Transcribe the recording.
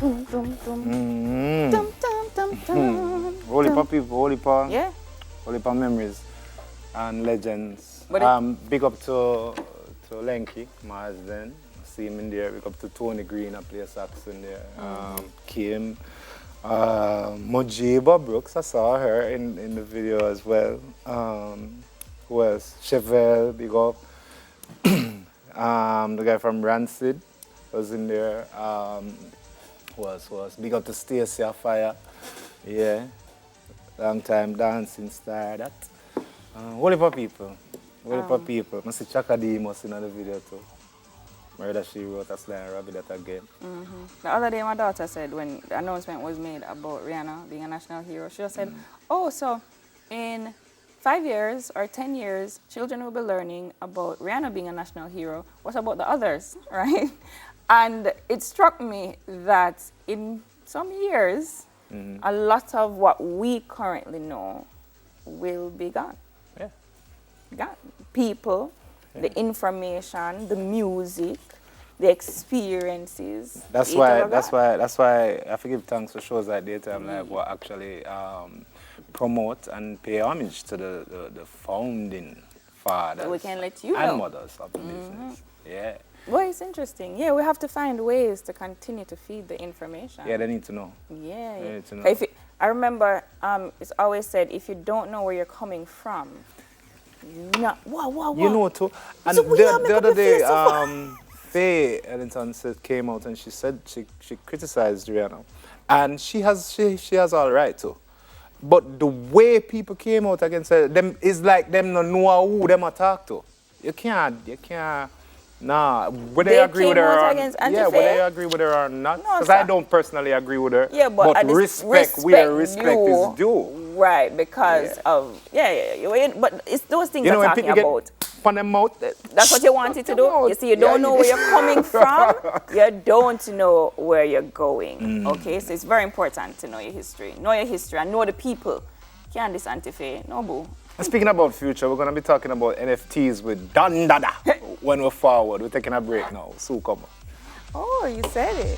Dum, dum, dum. Mm. Dum, dum, dum, dum. Holy pa people, Yeah. holy pa memories and legends. But Big up to Lenky, my husband. See him in there. Big up to Tony Green, I play sax in there. Kim, Mojiba Brooks, I saw her in the video as well. Who else? Chevelle, big up. The guy from Rancid was in there. Who else? Big up to Stacey Fire. Yeah. Long time dancing star that. Holy for people. Holy for people. I see Chaka Demos in the video too. Murder She Wrote a slang and rabbit that again. The other day my daughter said when the announcement was made about Rihanna being a national hero, she just said, oh, so in 5 years or 10 years, children will be learning about Rihanna being a national hero. What about the others, right? And it struck me that in some years, a lot of what we currently know will be gone. Yeah. Gone. People, the information, the music, the experiences. That's why I forgive thanks for shows like Daytime Live what actually promote and pay homage to the founding fathers We can let you and know. mothers of the business. Yeah. Well, it's interesting. Yeah, we have to find ways to continue to feed the information. Yeah, they need to know. Yeah, They yeah. need to know. I remember it's always said, if you don't know where you're coming from, wow. You know too. And So we are the making other me feel day, so Faye Ellington came out and she said she criticized Rihanna, and she has all right too. But the way people came out against her, them is like them no know who them attack to. You can't. Nah, whether They you agree with came her out or against yeah, Antifa? whether you agree with her or not, No, because I sir. don't personally agree with her. Yeah, but at this respect where respect is due. Right, because of but it's those things You know I'm when talking people about. get on them mouth, That's what you wanted to do. You see, you don't know where you're coming from. You don't know where you're going. Okay, so it's very important to know your history. Know your history and know the people. Can't this Antifa? No, boo. And speaking about future, we're going to be talking about NFTs with Don Dada when we're forward. We're taking a break now. So come on. Oh, you said it.